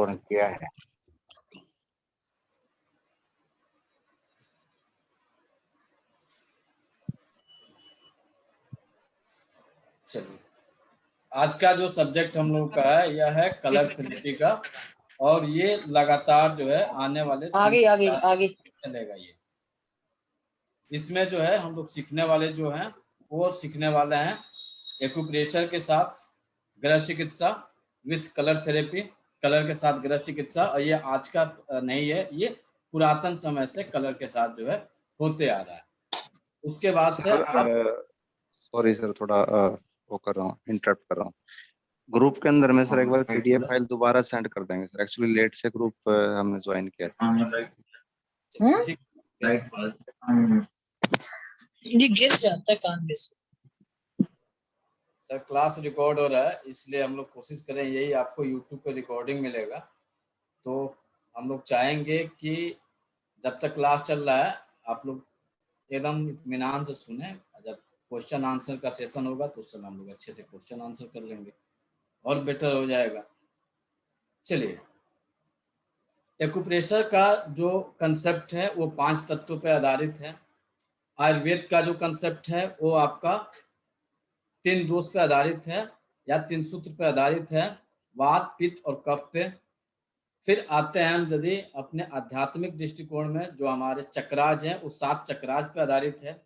On किया है। चलिए, आज का जो सब्जेक्ट हम लोग का है यह है कलर थेरेपी का, और ये लगातार जो है आने वाले आगे चलेगा। ये इसमें जो है हम लोग सीखने वाले जो हैं वो सीखने वाले हैं एक्यूप्रेशर के साथ गृह चिकित्सा विथ कलर थेरेपी, कलर के साथ गृह चिकित्सा। और ये आज का नहीं है, ये पुरातन समय से कलर के साथ जो है होते आ रहा है। उसके बाद से सॉरी सर, थोड़ा वो कर रहा हूँ, इंटरप्ट कर रहा हूँ। ग्रुप के अंदर में सर एक बार पीडीएफ फाइल दोबारा सेंड कर देंगे सर, एक्चुअली लेट से ग्रुप हमने ज्वाइन किया था। ये गिर जाता है कान में से। सर क्लास रिकॉर्ड हो रहा है, इसलिए हम लोग कोशिश करें, यही आपको यूट्यूब पे रिकॉर्डिंग मिलेगा। तो हम लोग चाहेंगे कि जब तक क्लास चल रहा है आप लोग एकदम इत्मीनान से सुने। जब क्वेश्चन आंसर का सेशन होगा तो उस समय हम लोग अच्छे से क्वेश्चन आंसर कर लेंगे और बेटर हो जाएगा। चलिए, एक्यूप्रेशर का जो कंसेप्ट है वो 5 तत्वों पर आधारित है। आयुर्वेद का जो कंसेप्ट है वो आपका 3 दोष पे आधारित है या 3 सूत्र पे आधारित है, वात पित्त और कफ पे। फिर आते हैं हम यदि अपने आध्यात्मिक दृष्टिकोण में, जो हमारे चक्राज हैं वो 7 चक्राज पे आधारित है।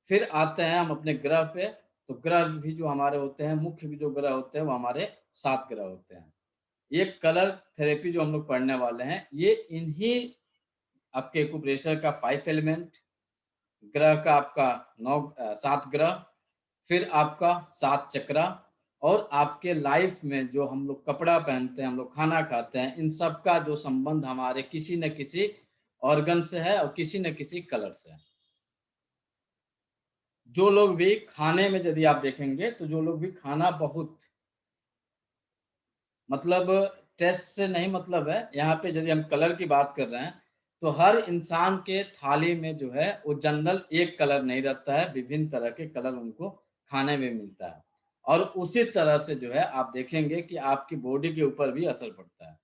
फिर आते हैं हम अपने ग्रह पे, तो ग्रह भी जो हमारे होते हैं, मुख्य भी जो ग्रह होते हैं वो हमारे 7 ग्रह होते हैं। ये कलर थेरेपी जो हम लोग पढ़ने वाले हैं ये इन्हीं आपके एक्यूप्रेशर का 5 एलिमेंट, ग्रह का आपका 7 ग्रह, फिर आपका 7 चक्रा, और आपके लाइफ में जो हम लोग कपड़ा पहनते हैं, हम लोग खाना खाते हैं, इन सब का जो संबंध हमारे किसी न किसी ऑर्गन से है और किसी न किसी कलर से है। जो लोग भी खाने में यदि आप देखेंगे तो जो लोग भी खाना बहुत मतलब टेस्ट से नहीं मतलब है, यहाँ पे यदि हम कलर की बात कर रहे हैं तो हर इंसान के थाली में जो है वो जनरल एक कलर नहीं रहता है, विभिन्न तरह के कलर उनको खाने में मिलता है। और उसी तरह से जो है आप देखेंगे कि आपकी बॉडी के ऊपर भी असर पड़ता है।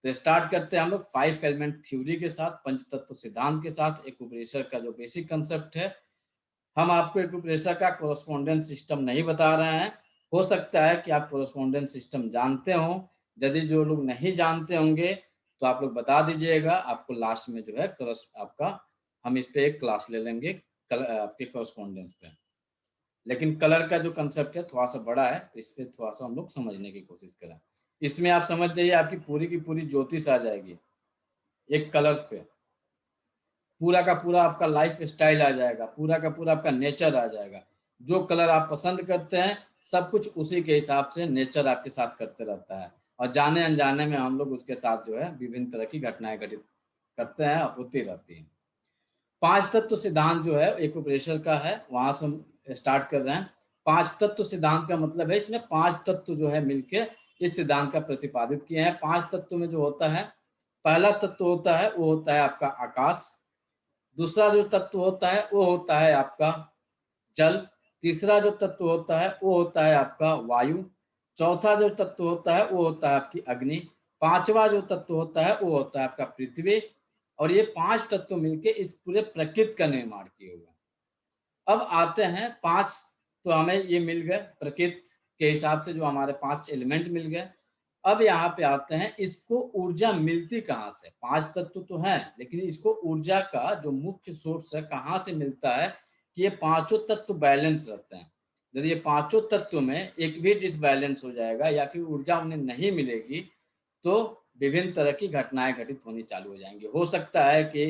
तो स्टार्ट करते हैं हम लोग 5 एलिमेंट थ्योरी के साथ, पंचतत्व सिद्धांत के साथ। एक्यूप्रेशर का जो बेसिक कंसेप्ट है, हम आपको एक्यूप्रेशर का कोरस्पोंडेंस सिस्टम नहीं बता रहे हैं। हो सकता है कि आप कोरस्पोंडेंस सिस्टम जानते हो, यदि जो लोग नहीं जानते होंगे तो आप लोग बता दीजिएगा, आपको लास्ट में जो है आपका हम इस पे एक क्लास ले लेंगे आपके कोरस्पोंडेंस पे। लेकिन कलर का जो कंसेप्ट है थोड़ा सा बड़ा है, तो इस पे थोड़ा सा हम लोग समझने की कोशिश करें। इसमें आप समझ जाइए आपकी पूरी की पूरी ज्योतिष आ जाएगी एक कलर पे, पूरा का पूरा आपका लाइफ स्टाइल आ जाएगा, पूरा का पूरा आपका नेचर आ जाएगा। जो कलर आप पसंद करते हैं सब कुछ उसी के हिसाब से नेचर आपके साथ करते रहता है, और जाने अनजाने में हम लोग उसके साथ जो है विभिन्न तरह की घटनाएं घटित करते हैं, होती रहती हैं। 5 तत्व सिद्धांत जो है एक्यूप्रेशर का है, वहां से हम स्टार्ट कर रहे हैं। 5 तत्व सिद्धांत का मतलब है इसमें 5 तत्व जो है मिलके इस सिद्धांत का प्रतिपादित किए हैं। 5 तत्व में जो होता है, पहला तत्व होता है वो होता है आपका आकाश, दूसरा जो तत्व होता है वो होता है आपका जल, तीसरा जो तत्व होता है वो होता है आपका वायु, चौथा जो तत्व होता है वो होता है आपकी अग्नि, पांचवा जो तत्व होता है वो होता है आपका पृथ्वी। और ये 5 तत्व मिलके इस पूरे प्रकृति का निर्माण किए हुए हैं। अब आते हैं 5, तो हमें ये मिल गए प्रकृति के हिसाब से, जो हमारे 5 एलिमेंट मिल गए। अब यहाँ पे आते हैं, इसको ऊर्जा मिलती कहाँ से? 5 तत्व तो हैं, लेकिन इसको ऊर्जा का जो मुख्य सोर्स है कहाँ से मिलता है कि ये 5 तत्व बैलेंस रहते हैं। यदि ये 5 तत्व में एक भी डिसबैलेंस हो जाएगा या फिर ऊर्जा उन्हें नहीं मिलेगी तो विभिन्न तरह की घटनाएं घटित होनी चालू हो जाएंगी। हो सकता है कि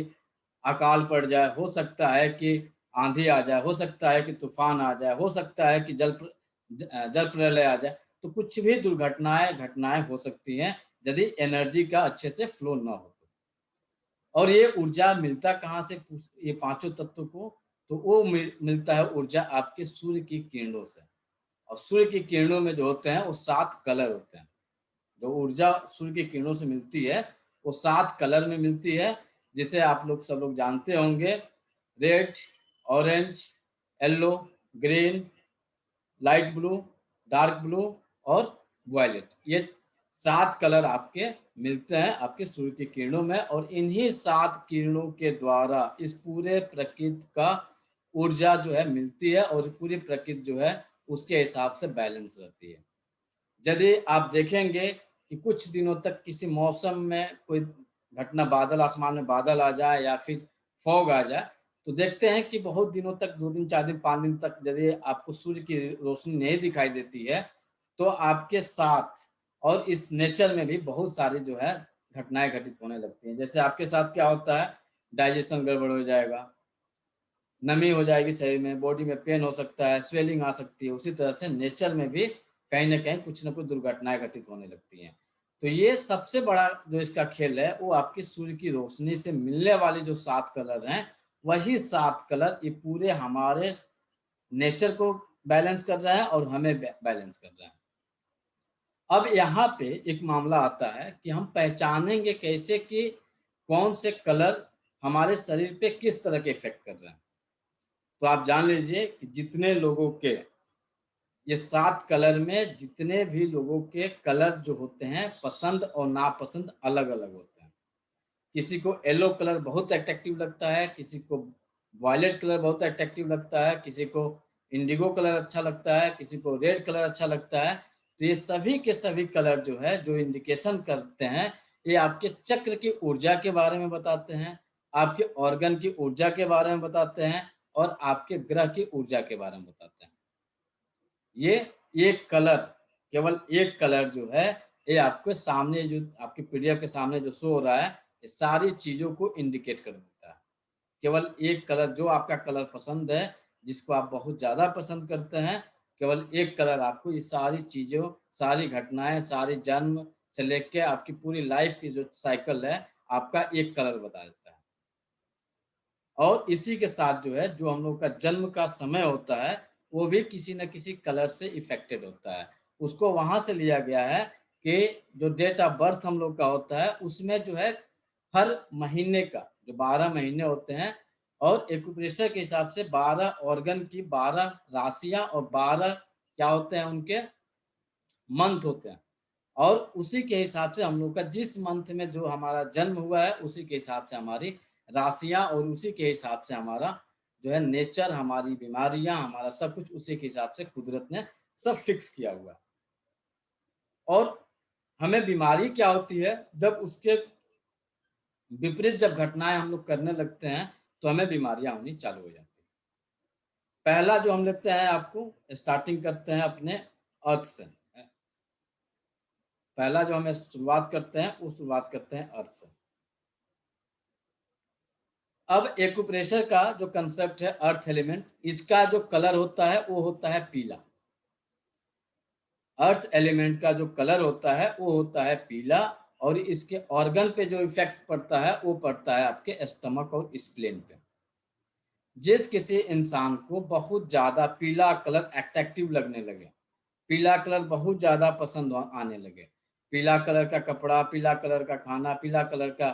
अकाल पड़ जाए, हो सकता है कि आंधी आ जाए, हो सकता है कि तूफान आ जाए, हो सकता है कि जल प्रलय आ जाए। तो कुछ भी दुर्घटनाएं घटनाएं हो सकती हैं यदि एनर्जी का अच्छे से फ्लो ना हो और ये ऊर्जा मिलता कहाँ से ये 5 तत्वों को? तो वो मिलता है ऊर्जा आपके सूर्य की किरणों से। और सूर्य की किरणों में जो होते हैं वो 7 कलर होते हैं। जो ऊर्जा सूर्य की किरणों से मिलती है वो 7 कलर में मिलती है, जिसे आप लोग सब लोग जानते होंगे, red, orange, yellow, green, light blue, dark blue और वायलेट। ये 7 कलर आपके मिलते हैं आपके सूर्य की किरणों में, और इन्हीं 7 किरणों के द्वारा इस पूरे प्रकृति का ऊर्जा जो है मिलती है, और पूरी प्रकृति जो है उसके हिसाब से बैलेंस रहती है। यदि आप देखेंगे कि कुछ दिनों तक किसी मौसम में कोई घटना, बादल, आसमान में बादल आ जाए या फिर फॉग आ जाए, तो देखते हैं कि बहुत दिनों तक, 2 दिन 4 दिन 5 दिन तक यदि आपको सूर्य की रोशनी नहीं दिखाई देती है, तो आपके साथ और इस नेचर में भी बहुत सारी जो है घटनाएं घटित होने लगती हैं। जैसे आपके साथ क्या होता है, डाइजेशन गड़बड़ हो जाएगा, नमी हो जाएगी शरीर में, बॉडी में पेन हो सकता है, स्वेलिंग आ सकती है। उसी तरह से नेचर में भी कहीं ना कहीं कुछ ना कुछ दुर्घटनाएं घटित होने लगती हैं। तो ये सबसे बड़ा जो इसका खेल है वो आपकी सूर्य की रोशनी से मिलने वाली जो 7 कलर हैं, वही 7 कलर ये पूरे हमारे नेचर को बैलेंस कर रहे हैं और हमें बैलेंस कर रहे हैं। अब यहाँ पे एक मामला आता है कि हम पहचानेंगे कैसे कि कौन से कलर हमारे शरीर पे किस तरह के इफेक्ट कर रहे हैं। तो आप जान लीजिए कि जितने लोगों के ये 7 कलर में जितने भी लोगों के कलर जो होते हैं पसंद और नापसंद अलग अलग होते हैं। किसी को येलो कलर बहुत अट्रैक्टिव लगता है, किसी को वायलेट कलर बहुत अट्रैक्टिव लगता है, किसी को इंडिगो कलर अच्छा लगता है, किसी को रेड कलर अच्छा लगता है। तो ये सभी के सभी कलर जो है जो इंडिकेशन करते हैं, ये आपके चक्र की ऊर्जा के बारे में बताते हैं, आपके ऑर्गन की ऊर्जा के बारे में बताते हैं, और आपके ग्रह की ऊर्जा के बारे में बताते हैं। ये एक कलर, केवल एक कलर जो है, ये आपके सामने जो आपके पीडीएफ के सामने जो शो हो रहा है, ये सारी चीजों को इंडिकेट कर देता है। केवल एक कलर, जो आपका कलर पसंद है, जिसको आप बहुत ज्यादा पसंद करते हैं, केवल एक कलर आपको ये सारी चीजों, सारी घटनाएं, सारी जन्म से लेके आपकी पूरी लाइफ की जो साइकिल है, आपका एक कलर बता देता है। और इसी के साथ जो है, जो हम लोग का जन्म का समय होता है, वो भी किसी न किसी कलर से इफेक्टेड होता है। उसको वहां से लिया गया है कि जो डेट ऑफ बर्थ हम लोग का होता है, उसमें जो है हर महीने का जो 12 महीने होते हैं, और एक्यूप्रेशर के हिसाब से 12 ऑर्गन की 12 राशियां और 12 क्या होते हैं उनके मंथ होते हैं। और उसी के हिसाब से हम लोग का जिस मंथ में जो हमारा जन्म हुआ है, उसी के हिसाब से हमारी राशियां, और उसी के हिसाब से हमारा जो है नेचर, हमारी बीमारियां, हमारा सब कुछ उसी के हिसाब से कुदरत ने सब फिक्स किया हुआ है। और हमें बीमारी क्या होती है, जब उसके विपरीत जब घटनाएं हम लोग करने लगते हैं, तो हमें बीमारियां होनी चालू हो जाती है। पहला जो हम लेते हैं, आपको स्टार्टिंग करते हैं अपने अर्थ से। पहला जो हमें शुरुआत करते हैं, वो शुरुआत करते हैं अर्थ से। अब एक्यूप्रेशर का जो कंसेप्ट है, अर्थ एलिमेंट, इसका जो कलर होता है वो होता है पीला। अर्थ एलिमेंट का जो कलर होता है वो होता है पीला, और इसके ऑर्गन पे जो इफेक्ट पड़ता है वो पड़ता है आपके स्टमक और स्प्लेन पे। जिस किसी इंसान को बहुत ज्यादा पीला कलर अट्रैक्टिव लगने लगे, पीला कलर बहुत ज्यादा पसंद आने लगे, पीला कलर का कपड़ा, पीला कलर का खाना, पीला कलर का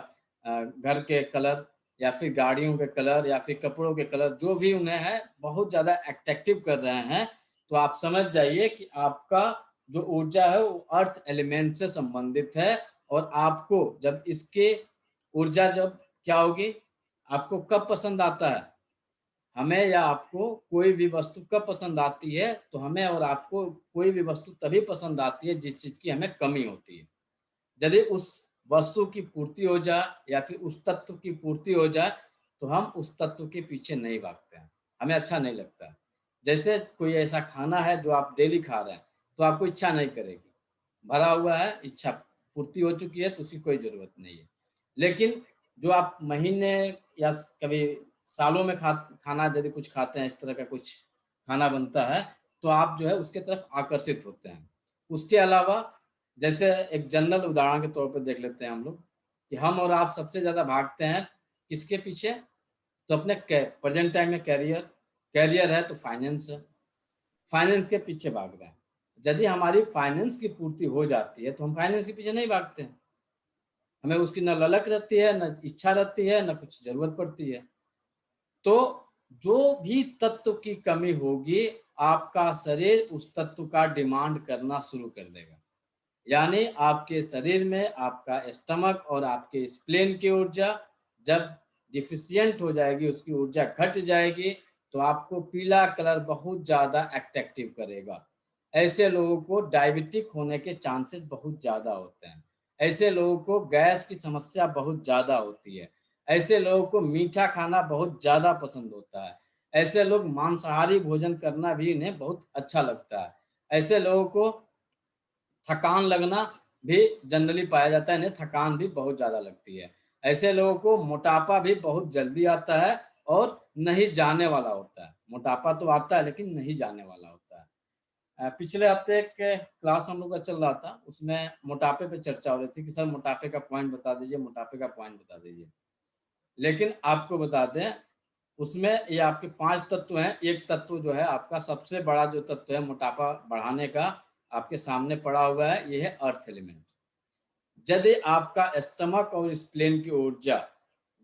घर के कलर, या फिर गाड़ियों के कलर, या फिर कपड़ों के कलर, जो भी उन्हें है बहुत ज्यादा अट्रैक्टिव कर रहे हैं, तो आप समझ जाइए कि आपका जो ऊर्जा है वो अर्थ एलिमेंट से संबंधित है। और आपको जब इसके ऊर्जा जब क्या होगी, आपको कब पसंद आता है, हमें या आपको कोई भी वस्तु कब पसंद आती है, तो हमें और आपको कोई भी वस्तु तभी पसंद आती है जिस चीज की हमें कमी होती है। यदि उस वस्तु की पूर्ति हो जाए या फिर उस तत्व की पूर्ति हो जाए, तो हम उस तत्व के पीछे नहीं भागते हैं, हमें अच्छा नहीं लगता है। जैसे कोई ऐसा खाना है जो आप डेली खा रहे हैं, तो आपको इच्छा नहीं करेगी, भरा हुआ है, इच्छा पूर्ति हो चुकी है, तो उसकी कोई जरूरत नहीं है। लेकिन जो आप महीने या कभी सालों में खाना यदि कुछ खाते हैं, इस तरह का कुछ खाना बनता है, तो आप जो है उसके तरफ आकर्षित होते हैं। उसके अलावा जैसे एक जनरल उदाहरण के तौर पर देख लेते हैं हम लोग, कि हम और आप सबसे ज्यादा भागते हैं किसके पीछे, तो अपने प्रेजेंट टाइम में कैरियर, कैरियर है तो फाइनेंस है, फाइनेंस के पीछे भाग रहे हैं। यदि हमारी फाइनेंस की पूर्ति हो जाती है, तो हम फाइनेंस के पीछे नहीं भागते हैं, हमें उसकी न ललक रहती है, न इच्छा रहती है, न कुछ जरूरत पड़ती है। तो जो भी तत्व की कमी होगी, आपका शरीर उस तत्व का डिमांड करना शुरू कर देगा। यानी आपके शरीर में आपका स्टमक और आपके स्प्लेन की ऊर्जा जब डिफिशियंट हो जाएगी, उसकी ऊर्जा घट जाएगी, तो आपको पीला कलर बहुत ज्यादा अट्रैक्टिव करेगा। ऐसे लोगों को डायबिटिक होने के चांसेस बहुत ज्यादा होते हैं। ऐसे लोगों को गैस की समस्या बहुत ज्यादा होती है। ऐसे लोगों को मीठा खाना बहुत ज्यादा पसंद होता है। ऐसे लोग मांसाहारी भोजन करना भी इन्हें बहुत अच्छा लगता है। ऐसे लोगों को थकान लगना भी जनरली पाया जाता है, इन्हें थकान भी बहुत ज्यादा लगती है। ऐसे लोगों को मोटापा भी बहुत जल्दी आता है और नहीं जाने वाला होता है। मोटापा तो आता है लेकिन नहीं जाने वाला होता है। पिछले हफ्ते एक क्लास हम लोग का चल रहा था, उसमें मोटापे पे चर्चा हो रही थी कि सर मोटापे का पॉइंट बता दीजिए, मोटापे का पॉइंट बता दीजिए। लेकिन आपको बता दें, उसमें ये आपके 5 तत्व हैं। एक तत्व जो है आपका सबसे बड़ा जो तत्व है मोटापा बढ़ाने का, आपके सामने पड़ा हुआ है, ये है अर्थ एलिमेंट। यदि आपका स्टमक और स्प्लेन की ऊर्जा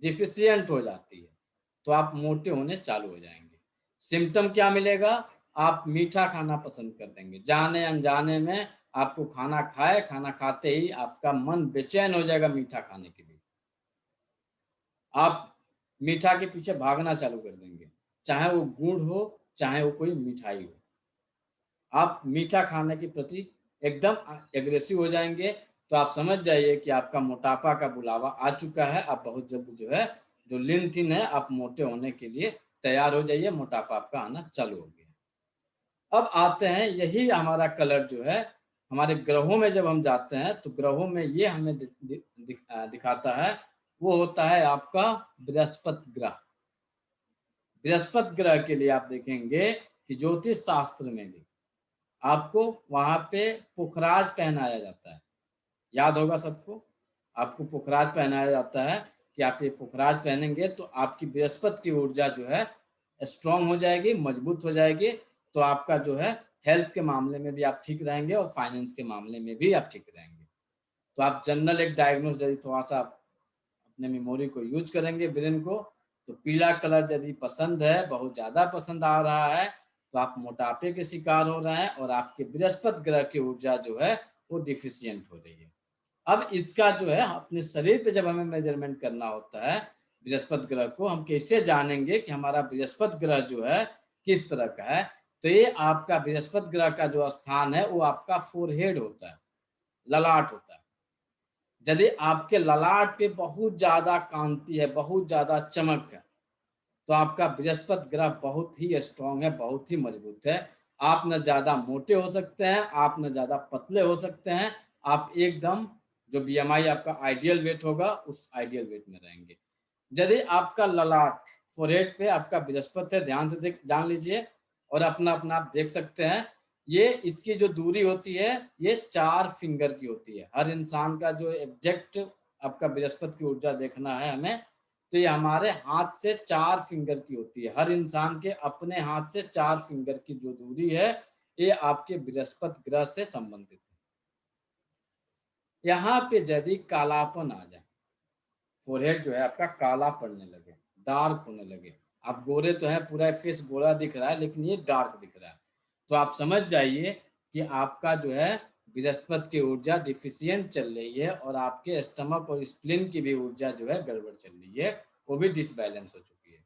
डिफिशियंट हो जाती है तो आप मोटे होने चालू हो जाएंगे। सिम्टम क्या मिलेगा? आप मीठा खाना पसंद कर देंगे, जाने अनजाने में आपको खाना खाते ही आपका मन बेचैन हो जाएगा मीठा खाने के लिए। आप मीठा के पीछे भागना चालू कर देंगे, चाहे वो गुड़ हो, चाहे वो कोई मिठाई हो। आप मीठा खाने के प्रति एकदम एग्रेसिव हो जाएंगे। तो आप समझ जाइए कि आपका मोटापा का बुलावा आ चुका है। आप बहुत जल्द जो है, जो लीन थीन है, आप मोटे होने के लिए तैयार हो जाइए। मोटापा आपका आना चालू हो गया। अब आते हैं, यही हमारा कलर जो है हमारे ग्रहों में जब हम जाते हैं तो ग्रहों में ये हमें दिखाता है। वो होता है आपका बृहस्पति ग्रह। बृहस्पति ग्रह के लिए आप देखेंगे कि ज्योतिष शास्त्र में भी आपको वहां पे पुखराज पहनाया जाता है। याद होगा सबको, आपको पुखराज पहनाया जाता है कि आप ये पुखराज पहनेंगे तो आपकी बृहस्पति की ऊर्जा जो है स्ट्रांग हो जाएगी, मजबूत हो जाएगी। तो आपका जो है हेल्थ के मामले में भी आप ठीक रहेंगे और फाइनेंस के मामले में भी आप ठीक रहेंगे। तो आप जनरल एक डायग्नोस यदि थोड़ा सा अपने मेमोरी को यूज करेंगे, ब्रेन को, तो पीला कलर यदि पसंद है, बहुत ज्यादा पसंद आ रहा है, तो आप मोटापे के शिकार हो रहे हैं और आपके बृहस्पति ग्रह की ऊर्जा जो है वो डिफिशियंट हो रही है। अब इसका जो है अपने शरीर पे जब हमें मेजरमेंट करना होता है बृहस्पति ग्रह को, हम कैसे जानेंगे कि हमारा बृहस्पति ग्रह जो है किस तरह का है? तो ये आपका बृहस्पति ग्रह का जो स्थान है वो आपका फोरहेड होता है, ललाट होता है। यदि आपके ललाट पे बहुत ज्यादा कांति है, बहुत ज्यादा चमक है, तो आपका बृहस्पति ग्रह बहुत ही स्ट्रांग है, बहुत ही मजबूत है। आप न ज्यादा मोटे हो सकते हैं, आप न ज्यादा पतले हो सकते हैं। आप एकदम जो बीएमआई आपका आइडियल वेट होगा उस आइडियल वेट में रहेंगे। यदि आपका ललाट फोरहेड पे आपका बृहस्पति है, ध्यान से जान लीजिए और अपना अपना आप देख सकते हैं। ये इसकी जो दूरी होती है ये 4 फिंगर की होती है। हर इंसान का जो एग्जैक्ट आपका बृहस्पति की ऊर्जा देखना है हमें, तो ये हमारे हाथ से 4 फिंगर की होती है। हर इंसान के अपने हाथ से 4 फिंगर की जो दूरी है, ये आपके बृहस्पति ग्रह से संबंधित है। यहाँ पे यदि कालापन आ जाए, फोरहेड जो है आपका काला पड़ने लगे, डार्क होने लगे, आप गोरे तो हैं, पूरा फेस गोरा दिख रहा है लेकिन ये डार्क दिख रहा है, तो आप समझ जाइए कि आपका जो है बृहस्पति की ऊर्जा डिफिशियंट चल रही है और आपके स्टमक और स्प्लीन की भी ऊर्जा जो है गड़बड़ चल रही है, वो भी डिसबैलेंस हो चुकी है।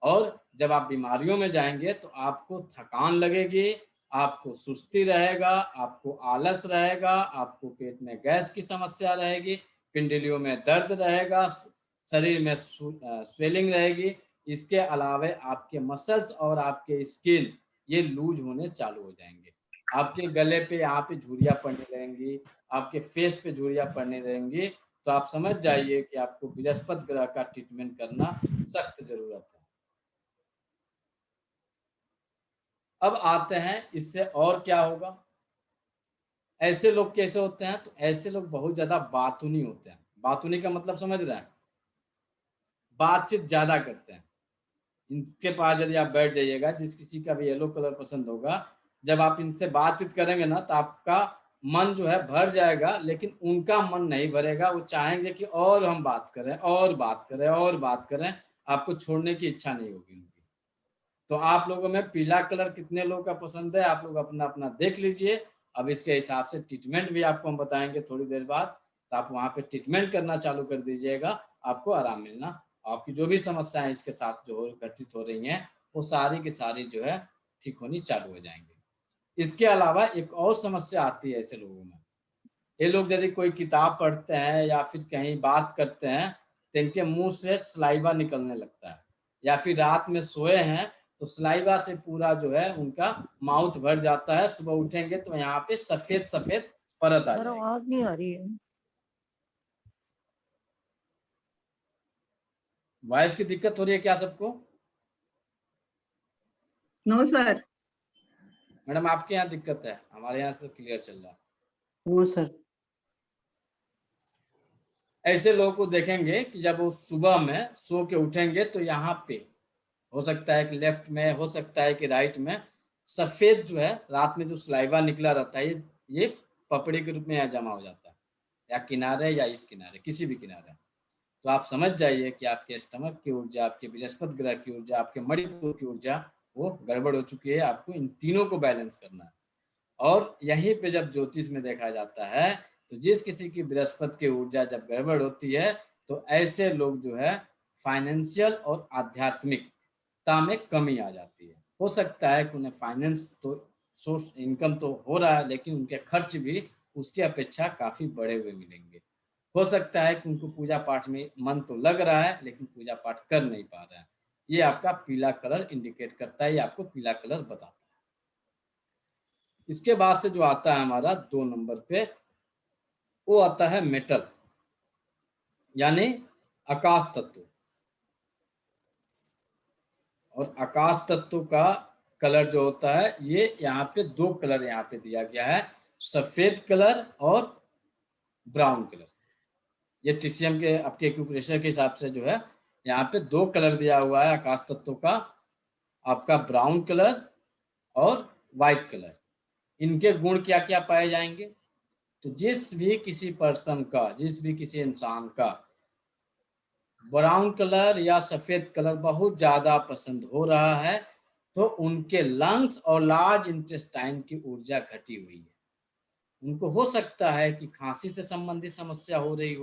और जब आप बीमारियों में जाएंगे तो आपको थकान लगेगी, आपको सुस्ती रहेगा, आपको आलस रहेगा, आपको पेट में गैस की समस्या रहेगी, पिंडलियों में दर्द रहेगा, शरीर में स्वेलिंग रहेगी। इसके अलावा आपके मसल्स और आपके स्किन ये लूज होने चालू हो जाएंगे। आपके गले पे यहाँ पे झुर्रियाँ पड़ने लगेंगी, आपके फेस पे झुर्रियाँ पड़ने लगेंगी। तो आप समझ जाइए कि आपको बृहस्पति ग्रह का ट्रीटमेंट करना सख्त जरूरत है। अब आते हैं इससे और क्या होगा। ऐसे लोग कैसे होते हैं? तो ऐसे लोग बहुत ज्यादा बातूनी होते हैं। बातूनी का मतलब समझ रहे हैं? बातचीत ज्यादा करते हैं। इनके पास यदि आप बैठ जाइएगा, जिस किसी का भी येलो कलर पसंद होगा, जब आप इनसे बातचीत करेंगे ना तो आपका मन जो है भर जाएगा, लेकिन उनका मन नहीं भरेगा। वो चाहेंगे कि और हम बात करें और बात करें और बात करें, आपको छोड़ने की इच्छा नहीं होगी उनकी। तो आप लोगों में पीला कलर कितने लोगों का पसंद है, आप लोग अपना अपना देख लीजिए अब इसके हिसाब से ट्रीटमेंट भी आपको हम बताएंगे थोड़ी देर बाद, तो आप वहाँ पे ट्रीटमेंट करना चालू कर दीजिएगा, आपको आराम मिलना, आपकी जो भी समस्याएं इसके साथ जो घटित हो रही हैं वो सारी की सारी जो है ठीक होनी चालू हो जाएंगी। इसके अलावा एक और समस्या आती है ऐसे लोगों में, ये लोग यदि कोई किताब पढ़ते हैं या फिर कहीं बात करते हैं तो इनके मुंह से सलाइवा निकलने लगता है, या फिर रात में सोए हैं तो सलाइवा से पूरा जो है उनका माउथ भर जाता है, सुबह उठेंगे तो यहाँ पे सफेद सफेद परत आ सर जाएगी। आवाज नहीं आ रही है। वॉइस की दिक्कत हो रही है क्या सबको? No sir. मैडम आपके यहाँ दिक्कत है, हमारे यहाँ से तो क्लियर चल रहा है। No sir. ऐसे लोगों को देखेंगे कि जब वो सुबह में सो के उठेंगे तो यहाँ पे हो सकता है कि लेफ्ट में, हो सकता है कि राइट में, सफेद जो है रात में जो सलाइवा निकला रहता है ये पपड़ी के रूप में यहाँ जमा हो जाता है, या किनारे या इस किनारे, किसी भी किनारे। तो आप समझ जाइए कि आपके स्टमक की ऊर्जा, आपके बृहस्पति ग्रह की ऊर्जा, आपके मणिपुर की ऊर्जा वो गड़बड़ हो चुकी है। आपको इन तीनों को बैलेंस करना है। और यहीं पे जब ज्योतिष में देखा जाता है तो जिस किसी की बृहस्पति की ऊर्जा जब गड़बड़ होती है तो ऐसे लोग जो है फाइनेंशियल और आध्यात्मिकता में कमी आ जाती है। हो सकता है कि उन्हें फाइनेंस तो सोर्स इनकम तो हो रहा है, लेकिन उनके खर्च भी उसकी अपेक्षा काफी बढ़े हुए मिलेंगे। हो सकता है कि उनको पूजा पाठ में मन तो लग रहा है लेकिन पूजा पाठ कर नहीं पा रहे हैं। ये आपका पीला कलर इंडिकेट करता है, ये आपको पीला कलर बताता है। इसके बाद से जो आता है हमारा 2 नंबर पे, वो आता है मेटल यानी आकाश तत्व। और आकाश तत्व का कलर जो होता है ये यहाँ पे 2 कलर यहाँ पे दिया गया है, सफेद कलर और ब्राउन कलर। ये टीसीएम के आपके एक्यूप्रेशर के हिसाब से जो है यहाँ पे 2 कलर दिया हुआ है आकाश तत्व का, आपका ब्राउन कलर और व्हाइट कलर। इनके गुण क्या क्या पाए जाएंगे? तो जिस भी किसी पर्सन का, जिस भी किसी इंसान का ब्राउन कलर या सफेद कलर बहुत ज्यादा पसंद हो रहा है तो उनके लंग्स और लार्ज इंटेस्टाइन की ऊर्जा घटी हुई है। उनको हो सकता है कि खांसी से संबंधित समस्या हो रही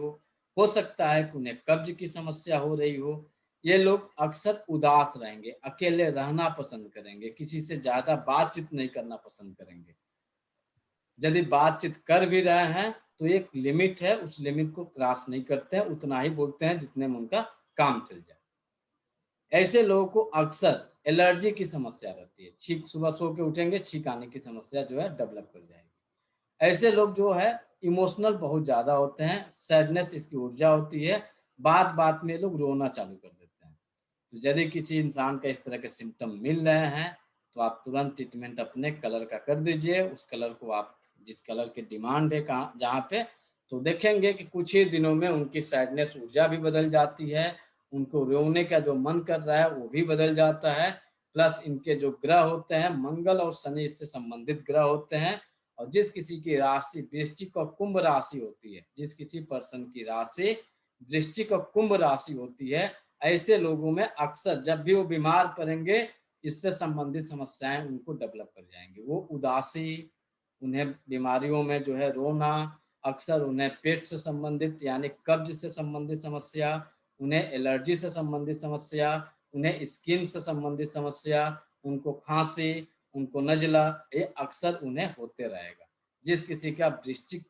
हो सकता है कि उन्हें कब्ज की समस्या हो रही हो। ये लोग अक्सर उदास रहेंगे, अकेले रहना पसंद करेंगे, किसी से ज्यादा बातचीत नहीं करना पसंद करेंगे। यदि बातचीत कर भी रहे हैं तो एक लिमिट है, उस लिमिट को क्रॉस नहीं करते हैं, उतना ही बोलते हैं जितने में उनका काम चल जाए। ऐसे लोगों को अक्सर एलर्जी की समस्या रहती है, छींक, सुबह सो के उठेंगे छींक आने की समस्या जो है डेवलप कर जाएगी। ऐसे लोग जो है इमोशनल बहुत ज्यादा होते हैं, सैडनेस इसकी ऊर्जा होती है, बात बात में लोग रोना चालू कर देते हैं। तो यदि किसी इंसान का इस तरह के सिम्टम मिल रहे हैं तो आप तुरंत ट्रीटमेंट अपने कलर का कर दीजिए। उस कलर को आप जिस कलर की डिमांड है कहाँ जहाँ पे, तो देखेंगे कि कुछ ही दिनों में उनकी सैडनेस ऊर्जा भी बदल जाती है, उनको रोने का जो मन कर रहा है वो भी बदल जाता है। प्लस इनके जो ग्रह होते हैं मंगल और शनि इससे संबंधित ग्रह होते हैं। और जिस किसी की राशि वृश्चिक और कुंभ राशि होती है, जिस किसी पर्सन की राशि वृश्चिक और कुंभ राशि होती है, ऐसे लोगों में अक्सर जब भी वो बीमार पड़ेंगे इससे संबंधित समस्याएं उनको डेवलप कर जाएंगे। वो उदासी, उन्हें बीमारियों में जो है रोना, अक्सर उन्हें पेट से संबंधित यानी कब्ज से संबंधित समस्या, उन्हें एलर्जी से संबंधित समस्या, उन्हें स्किन से संबंधित समस्या, उनको खांसी, उनको नजला, ये अक्सर उन्हें होते रहेगा। जिस किसी का वृश्चिक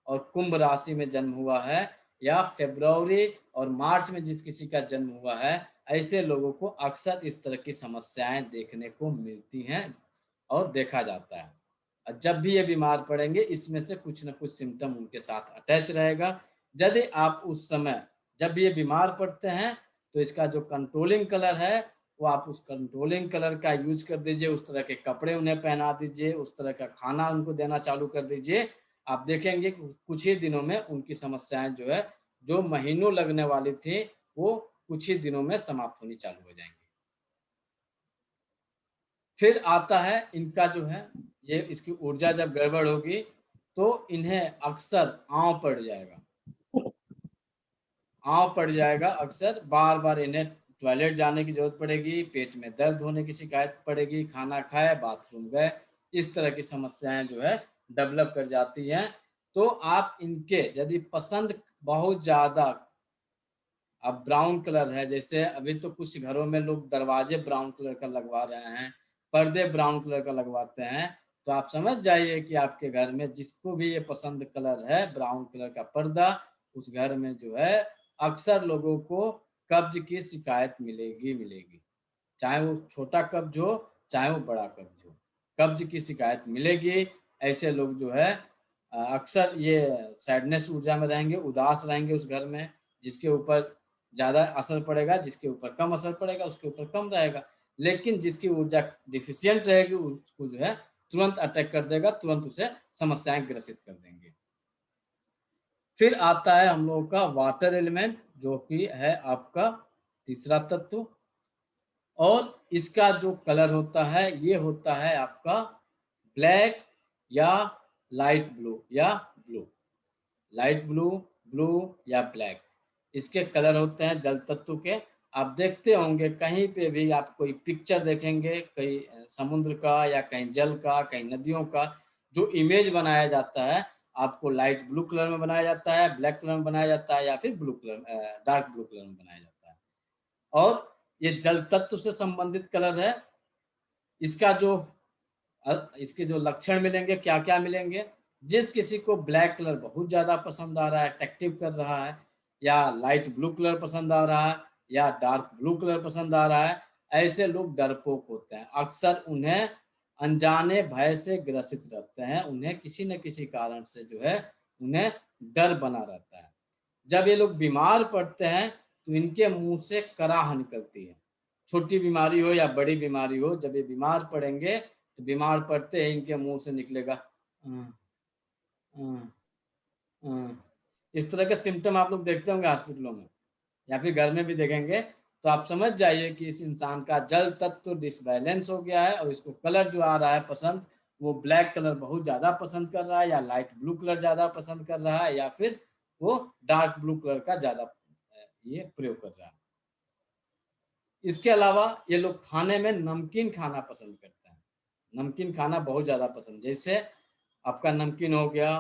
और कुंभ राशि में जन्म हुआ है या फरवरी और मार्च में जिस किसी का जन्म हुआ है, ऐसे लोगों को अक्सर इस तरह की समस्याएं देखने को मिलती हैं और देखा जाता है। और जब भी ये बीमार पड़ेंगे इसमें से कुछ ना कुछ सिम्टम उनके साथ अटैच रहेगा। यदि आप उस समय जब भी ये बीमार पड़ते हैं तो इसका जो कंट्रोलिंग कलर है वो आप उस कंट्रोलिंग कलर का यूज कर दीजिए, उस तरह के कपड़े उन्हें पहना दीजिए, उस तरह का खाना उनको देना चालू कर दीजिए। आप देखेंगे कि कुछ ही दिनों में उनकी समस्याएं जो है, जो महीनों लगने वाली थी, वो कुछ ही दिनों में समाप्त होनी चालू हो जाएंगी। फिर आता है इनका जो है, ये इसकी ऊर्जा जब गड़बड़ होगी तो इन्हें अक्सर आंव पड़ जाएगा, आंव पड़ जाएगा। अक्सर बार बार इन्हें टॉयलेट जाने की जरूरत पड़ेगी, पेट में दर्द होने की शिकायत पड़ेगी, खाना खाए बाथरूम गए, इस तरह की समस्याएं जो है डेवलप कर जाती हैं। तो आप इनके यदि पसंद बहुत ज्यादा, अब ब्राउन कलर है, जैसे अभी तो कुछ घरों में लोग दरवाजे ब्राउन कलर का लगवा रहे हैं, पर्दे ब्राउन कलर का लगवाते हैं, तो आप समझ जाइए कि आपके घर में जिसको भी ये पसंद कलर है ब्राउन कलर का पर्दा, उस घर में जो है अक्सर लोगों को कब्ज की शिकायत मिलेगी मिलेगी। चाहे वो छोटा कब्ज हो, चाहे वो बड़ा कब्ज हो, कब्ज की शिकायत मिलेगी। ऐसे लोग जो है अक्सर ये सैडनेस ऊर्जा में रहेंगे, उदास रहेंगे उस घर में। जिसके ऊपर ज्यादा असर पड़ेगा, जिसके ऊपर कम असर पड़ेगा, उसके ऊपर कम रहेगा। लेकिन जिसकी ऊर्जा डिफिशियंट रहेगी उसको जो है तुरंत अटैक कर देगा, तुरंत उसे समस्याएं ग्रसित कर देंगे। फिर आता है हम लोगों का वाटर एलिमेंट, जो कि है आपका तीसरा तत्व। और इसका जो कलर होता है ये होता है आपका ब्लैक या लाइट ब्लू या ब्लू, लाइट ब्लू, ब्लू या ब्लैक, इसके कलर होते हैं जल तत्व के। आप देखते होंगे कहीं पे भी आप कोई पिक्चर देखेंगे, कहीं समुद्र का या कहीं जल का, कहीं नदियों का, जो इमेज बनाया जाता है आपको लाइट ब्लू कलर में बनाया जाता है, ब्लैक कलर में बनाया जाता है, या फिर blue colour, dark blue colour में बनाया जाता है। और ये जल तत्व से संबंधित कलर है। इसका जो इसके जो लक्षण मिलेंगे, क्या क्या मिलेंगे, जिस किसी को ब्लैक कलर बहुत ज्यादा पसंद आ रहा है, अट्रैक्टिव कर रहा है, या लाइट ब्लू कलर पसंद आ रहा है, या डार्क ब्लू कलर पसंद आ रहा है, ऐसे लोग डरपोक होते हैं। अक्सर उन्हें अनजाने भय से ग्रसित रहते हैं, उन्हें किसी न किसी कारण से जो है उन्हें डर बना रहता है। जब ये लोग बीमार पड़ते हैं तो इनके मुंह से कराह निकलती है। छोटी बीमारी हो या बड़ी बीमारी हो, जब ये बीमार पड़ेंगे तो बीमार पड़ते हैं इनके मुंह से निकलेगा "अं, अं"। इस तरह के सिम्टम आप लोग देखते होंगे हॉस्पिटलों में या फिर घर में भी देखेंगे। तो आप समझ जाइए कि इस इंसान का जल तत्व डिसबैलेंस हो गया है, और इसको कलर जो आ रहा है पसंद, वो ब्लैक कलर बहुत ज्यादा पसंद कर रहा है, या लाइट ब्लू कलर ज्यादा पसंद कर रहा है, या फिर वो डार्क ब्लू कलर का ज्यादा ये प्रयोग कर रहा है। इसके अलावा ये लोग खाने में नमकीन खाना पसंद करते हैं, नमकीन खाना बहुत ज्यादा पसंद, जैसे आपका नमकीन हो गया,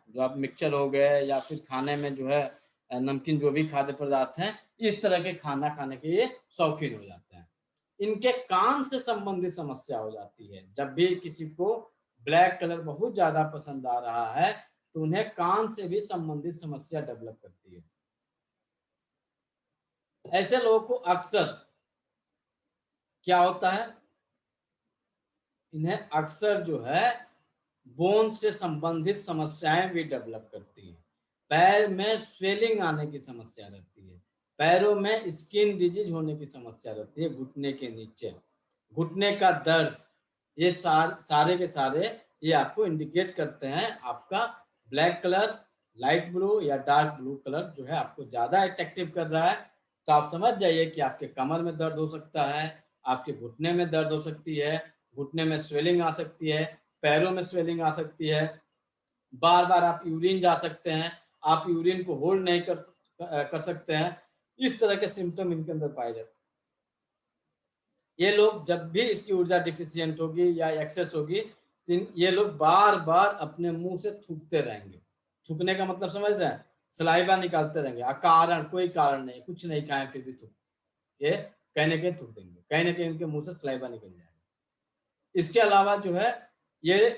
जो आप मिक्सचर हो गए, या फिर खाने में जो है नमकीन जो भी खाद्य पदार्थ हैं, इस तरह के खाना खाने के ये शौकीन हो जाते हैं। इनके कान से संबंधित समस्या हो जाती है। जब भी किसी को ब्लैक कलर बहुत ज्यादा पसंद आ रहा है तो उन्हें कान से भी संबंधित समस्या डेवलप करती है। ऐसे लोगों को अक्सर क्या होता है, इन्हें अक्सर जो है बोन से संबंधित समस्याएं भी डेवलप करती है। पैर में स्वेलिंग आने की समस्या रहती है, पैरों में स्किन डिजीज होने की समस्या रहती है, घुटने के नीचे घुटने का दर्द, ये सारे के सारे ये आपको इंडिकेट करते हैं आपका ब्लैक कलर, लाइट ब्लू या डार्क ब्लू कलर जो है आपको ज्यादा अट्रैक्टिव कर रहा है। तो आप समझ जाइए कि आपके कमर में दर्द हो सकता है, आपके घुटने में दर्द हो सकती है, घुटने में स्वेलिंग आ सकती है, पैरों में स्वेलिंग आ सकती है, बार बार आप यूरिन जा सकते हैं, आप यूरिन को होल्ड नहीं कर सकते हैं। इस तरह के सिम्टम इनके अंदर पाए जाते हैं। ये लोग जब भी इसकी ऊर्जा डिफिशियंट होगी या एक्सेस होगी, ये लोग बार बार अपने मुंह से थूकते रहेंगे। थूकने का मतलब समझ रहे हैं, सलाइवा निकालते रहेंगे, अकारण, कोई कारण नहीं, कुछ नहीं खाए फिर भी थूक, ये कहने के थूक देंगे, कहीं ना कहीं उनके मुंह से सलाइवा निकल जाएगा। इसके अलावा जो है ये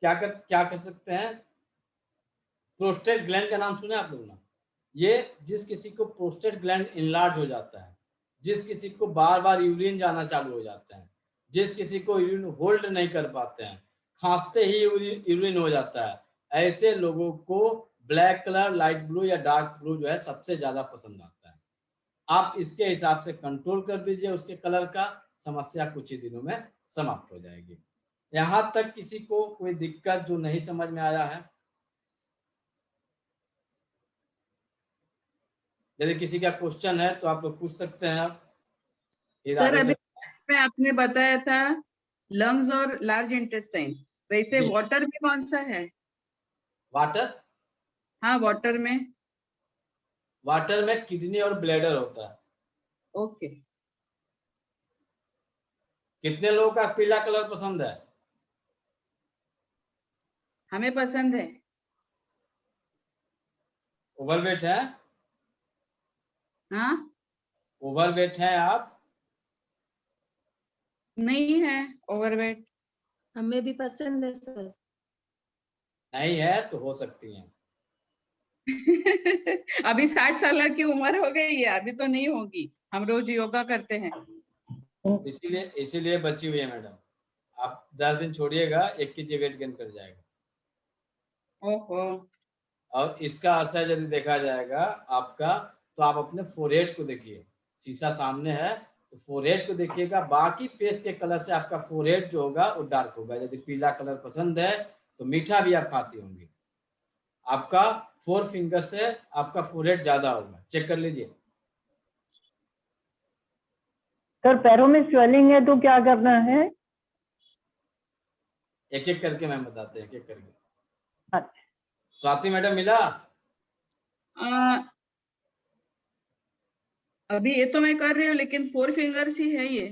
क्या कर सकते हैं, प्रोस्टेट ग्लैंड का नाम सुना आप लोग ना, ये जिस किसी को प्रोस्टेट ग्लैंड इनलार्ज हो जाता है, जिस किसी को बार बार यूरिन जाना चालू हो जाता है, जिस किसी को यूरिन होल्ड नहीं कर पाते हैं, खांसते ही यूरिन हो जाता है, ऐसे लोगों को ब्लैक कलर, लाइट ब्लू या डार्क ब्लू जो है सबसे ज्यादा पसंद आता है। आप इसके हिसाब से कंट्रोल कर दीजिए उसके कलर का, समस्या कुछ ही दिनों में समाप्त हो जाएगी। यहां तक किसी को कोई दिक्कत जो नहीं समझ में आया है? यदि किसी का क्वेश्चन है तो आप लोग पूछ सकते हैं। फिर सर आगे अभी चल में आपने बताया था लंग्स और लार्ज इंटेस्टाइन, वैसे जी। वाटर में कौन सा है? वाटर, हाँ वाटर में। वाटर में किडनी और ब्लैडर होता है। ओके। कितने लोगों का पीला कलर पसंद है? हमें पसंद है। ओवरवेट है? हाँ, ओवरवेट है आप? नहीं है ओवरवेट। हमें भी पसंद है सर। नहीं है तो हो सकती है। अभी 60 साल की उम्र हो गई है, अभी तो नहीं होगी। हम रोज योगा करते हैं। इसीलिए इसीलिए बची हुई है मैडम। आप 10 दिन छोड़िएगा, 1 kg वेट गेन कर जाएगा। ओहो। और इसका असर यदि देखा जाएगा आपका, तो आप अपने फोरहेड को देखिए, शीशा सामने है तो फोरहेड को देखिएगा, बाकी फेस के कलर से आपका फोरहेड जो होगा वो डार्क होगा। यदि पीला कलर पसंद है तो मीठा भी आप खाती होंगी, आपका 4 फिंगर से आपका फोरहेड ज्यादा होगा, चेक कर लीजिए। सर पैरों में स्वेलिंग है तो क्या करना है? एक एक करके मैम बताते हैं, एक एक करके। अच्छा, स्वाति मैडम मिला? आ, अभी ये तो मैं कर रही हूँ, लेकिन 4 फिंगर्स ही है ये।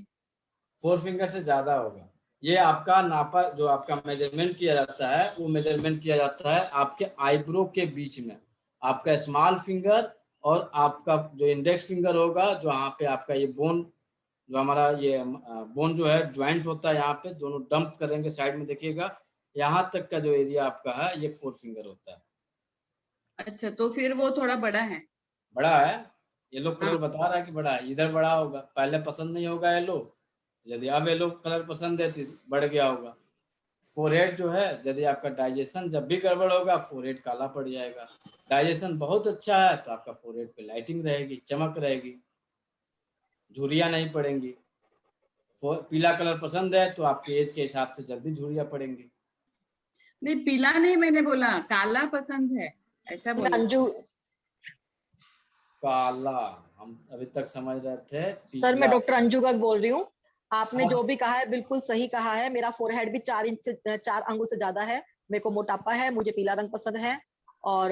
4 फिंगर से ज्यादा होगा। ये आपका नापा, जो आपका मेजरमेंट किया जाता है, वो मेजरमेंट किया जाता है आपके आईब्रो के बीच में। आपका स्मॉल फिंगर और आपका जो इंडेक्स फिंगर होगा, जो यहाँ पे आपका ये बोन, जो हमारा ये बोन जो है ज्वाइंट होता है, यहाँ पे दोनों डंप करेंगे, साइड में देखिएगा, यहाँ तक का जो एरिया आपका है ये 4 फिंगर होता है। अच्छा, तो फिर वो थोड़ा बड़ा है। बड़ा है? येलो कलर हाँ। बता रहा है कि बड़ा है, इधर बड़ा होगा। पहले पसंद नहीं होगा येलो, यदि अब येलो कलर पसंद है तो बढ़ गया होगा। फोरहेड जो है, यदि आपका डाइजेशन जब भी गड़बड़ होगा, फोरहेड काला पड़ जाएगा। डाइजेशन बहुत अच्छा है तो आपका फोरहेड पे लाइटिंग रहेगी, चमक रहेगी, झुर्रियाँ नहीं पड़ेंगी। पीला कलर पसंद है तो आपके एज के हिसाब से जल्दी झुर्रियाँ पड़ेंगी। नहीं, पीला नहीं, मैंने बोला काला पसंद है, ऐसा बोला। अंजू काला हम अभी तक समझ रहे थे सर, मैं पीला। डॉक्टर अंजू गर्ग बोल रही हूँ। आपने हाँ। जो भी कहा है बिल्कुल सही कहा है। मेरा फोरहेड भी 4 इंच से 4 अंगुल से ज्यादा है। मेरे को मोटापा है, मुझे पीला रंग पसंद है, और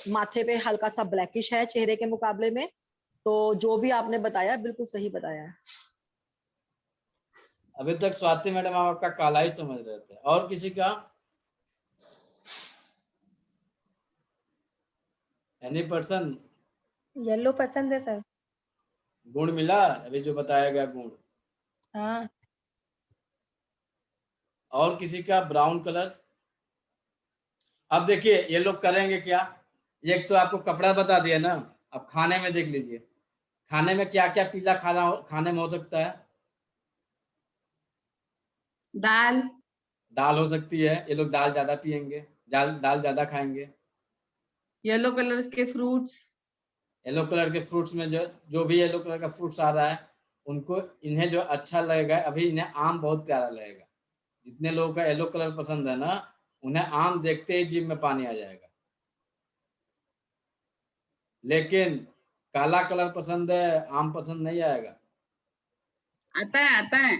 माथे पे हल्का सा ब्लैकिश है चेहरे के मुकाबले में। तो जो भी आपने बताया बिल्कुल सही बताया है। अभी तक स्वाति मैडम आप आपका काला ही समझ रहे थे, और किसी का? Any person? येलो पसंद है सर। गुण मिला अभी जो बताया गया गुण? हाँ। और किसी का ब्राउन कलर? अब देखिए ये लोग करेंगे क्या, एक तो आपको कपड़ा बता दिया ना, अब खाने में देख लीजिए, खाने में क्या क्या पीला खाने में हो सकता है? दाल। दाल हो सकती है, ये लोग दाल ज्यादा पियेंगे, दाल ज्यादा खाएंगे। येलो कलर्स के फ्रूट्स। येलो कलर के फ्रूट्स में जो भी येलो कलर का फ्रूट्स आ रहा है, उनको, इन्हें जो अच्छा लगेगा, अभी इन्हें आम बहुत प्यारा लगेगा। जितने लोगों का येलो कलर पसंद है ना, उन्हें आम देखते ही जीभ में पानी आ जाएगा। लेकिन काला कलर पसंद है, आम पसंद नहीं आएगा। आता है, आता है।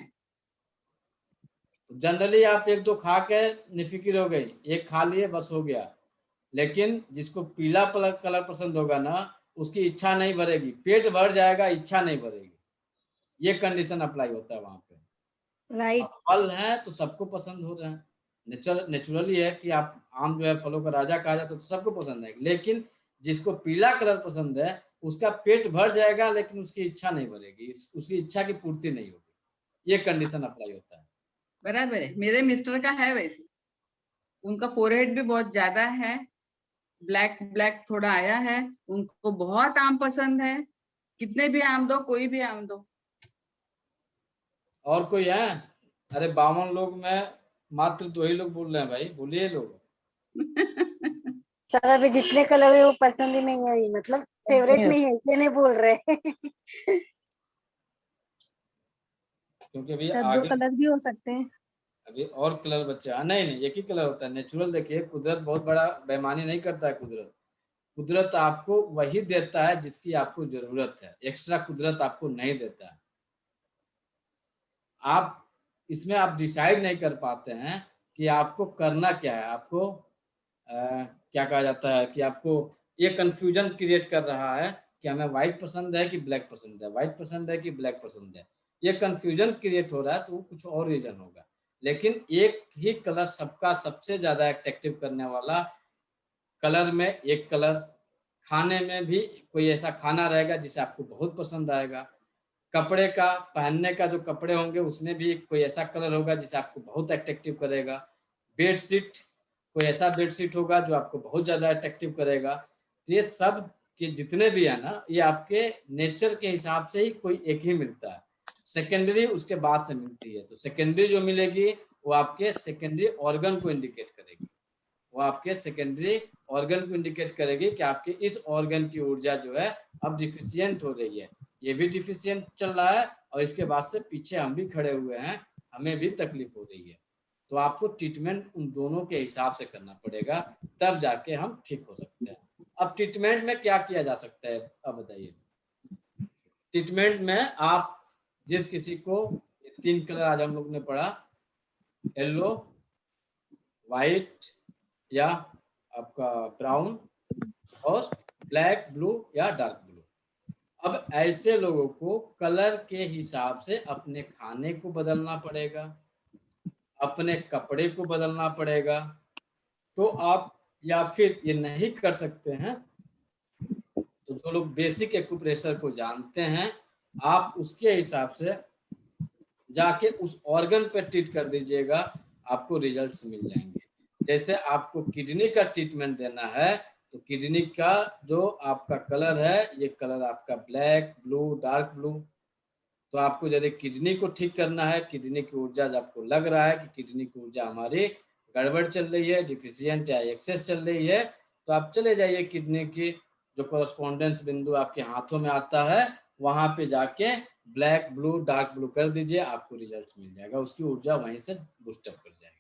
जनरली आप 1-2 खा के निफिकिर हो गई, एक खा लिए बस हो गया। लेकिन जिसको पीला कलर पसंद होगा ना, उसकी इच्छा नहीं भरेगी, पेट भर जाएगा, इच्छा नहीं भरेगी। ये कंडीशन अप्लाई होता है वहां पे। राइट। फल है तो सबको पसंद हो रहे हैं, नेचुरली है कि आप, आम जो है फलों का राजा कहा जाता है, तो सबको पसंद है। लेकिन जिसको पीला कलर पसंद है, उसका पेट भर जाएगा लेकिन उसकी इच्छा नहीं भरेगी, उसकी इच्छा की पूर्ति नहीं होगी। ये कंडीशन अप्लाई होता है। बराबर है, मेरे मिस्टर का है वैसे। उनका फोरहेड भी बहुत ज्यादा है, ब्लैक ब्लैक थोड़ा आया है। उनको बहुत आम पसंद है, कितने भी आम दो, कोई भी आम दो। और कोई है? अरे 52 लोग में मात्र 2 ही लोग बोल रहे हैं भाई, बोलिए लोग। सर अभी जितने कलर है वो पसंद ही नहीं है, मतलब फेवरेट नहीं है, इसलिए नहीं बोल रहे। क्योंकि अभी सर 2 आगे कलर भी हो सकते हैं। अभी और कलर बच्चे, नहीं नहीं, एक ही कलर होता है नेचुरल। देखिए कुदरत बहुत बड़ा बेईमानी नहीं करता है। कुदरत आपको वही देता है जिसकी आपको जरूरत है, एक्स्ट्रा कुदरत आपको नहीं देता है। आप इसमें आप डिसाइड नहीं कर पाते हैं कि आपको करना क्या है। आपको क्या कहा जाता है कि आपको ये कंफ्यूजन क्रिएट कर रहा है कि हमें व्हाइट पसंद है कि ब्लैक पसंद है, व्हाइट पसंद है कि ब्लैक पसंद है। ये कंफ्यूजन क्रिएट हो रहा है, तो कुछ और रीजन होगा। लेकिन एक ही कलर सबका सबसे ज्यादा अट्रैक्टिव करने वाला कलर में एक कलर, खाने में भी कोई ऐसा खाना रहेगा जिसे आपको बहुत पसंद आएगा, कपड़े का पहनने का जो कपड़े होंगे उसमें भी कोई ऐसा कलर होगा जिसे आपको बहुत अट्रैक्टिव करेगा, बेडशीट कोई ऐसा बेडशीट होगा जो आपको बहुत ज्यादा अट्रैक्टिव करेगा। तो ये सब के जितने भी है ना, ये आपके नेचर के हिसाब से ही कोई एक ही मिलता है, सेकेंडरी उसके बाद से मिलती है। तो सेकेंडरी जो मिलेगी वो आपके सेकेंडरी ऑर्गन को इंडिकेट करेगी, वो आपके सेकेंडरी ऑर्गन को इंडिकेट करेगी कि आपके इस ऑर्गन की ऊर्जा जो है अब डिफिशियंट हो रही है, ये भी डिफिशियंट चल रहा है और इसके बाद से पीछे हम भी खड़े हुए हैं, हमें भी तकलीफ हो रही है। तो आपको ट्रीटमेंट उन दोनों के हिसाब से करना पड़ेगा, तब जाके हम ठीक हो सकते हैं। अब ट्रीटमेंट में क्या किया जा सकता है, अब बताइए। ट्रीटमेंट में आप जिस किसी को 3 कलर आज हम लोग ने पढ़ा, येलो, व्हाइट या आपका ब्राउन और ब्लैक, ब्लू या डार्क ब्लू। अब ऐसे लोगों को कलर के हिसाब से अपने खाने को बदलना पड़ेगा, अपने कपड़े को बदलना पड़ेगा। तो आप या फिर ये नहीं कर सकते हैं तो जो लोग बेसिक एक्यूप्रेशर को जानते हैं, आप उसके हिसाब से जाके उस ऑर्गन पे ट्रीट कर दीजिएगा, आपको रिजल्ट्स मिल जाएंगे। जैसे आपको किडनी का ट्रीटमेंट देना है तो किडनी का जो आपका कलर है, ये कलर आपका ब्लैक, ब्लू, डार्क ब्लू। तो आपको यदि किडनी को ठीक करना है, किडनी की ऊर्जा जब आपको लग रहा है कि किडनी की ऊर्जा हमारी गड़बड़ चल रही है, डिफिशियंट या एक्सेस चल रही है, तो आप चले जाइए किडनी की जो कॉरेस्पॉन्डेंस बिंदु आपके हाथों में आता है, वहां पे जाके ब्लैक, ब्लू, डार्क ब्लू कर दीजिए, आपको रिजल्ट मिल जाएगा, उसकी ऊर्जा वहीं से बूस्टअप कर जाएगी।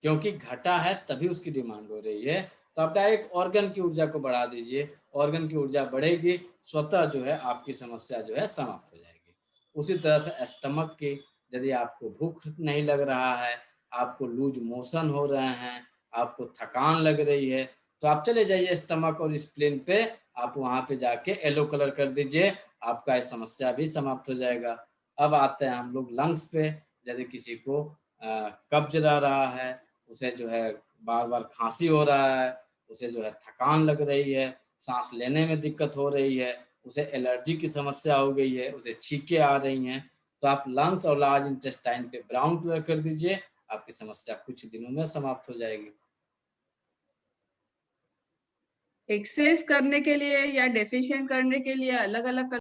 क्योंकि घटा है तभी उसकी डिमांड हो रही है। तो आप डायरेक्ट ऑर्गन की ऊर्जा को बढ़ा दीजिए, ऑर्गन की ऊर्जा बढ़ेगी, स्वतः जो है आपकी समस्या जो है समाप्त हो जाएगी। उसी तरह से स्टमक की, यदि आपको भूख नहीं लग रहा है, आपको लूज मोशन हो रहे हैं, आपको थकान लग रही है, तो आप चले जाइए स्टमक और स्प्लीन पे, आप वहां पे जाके येलो कलर कर दीजिए, आपका ये समस्या भी समाप्त हो जाएगा। अब आते हैं हम लोग लंग्स पे। यदि किसी को कब्ज रहा है, उसे जो है बार बार खांसी हो रहा है, उसे जो है थकान लग रही है, सांस लेने में दिक्कत हो रही है, उसे एलर्जी की समस्या हो गई है, उसे छींके आ रही हैं, तो आप लंग्स और लार्ज इंटेस्टाइन पे ब्राउन कलर कर दीजिए, आपकी समस्या कुछ दिनों में समाप्त हो जाएगी। एक्सेस करने के लिए या डेफिशिएंट करने के लिए अलग अलग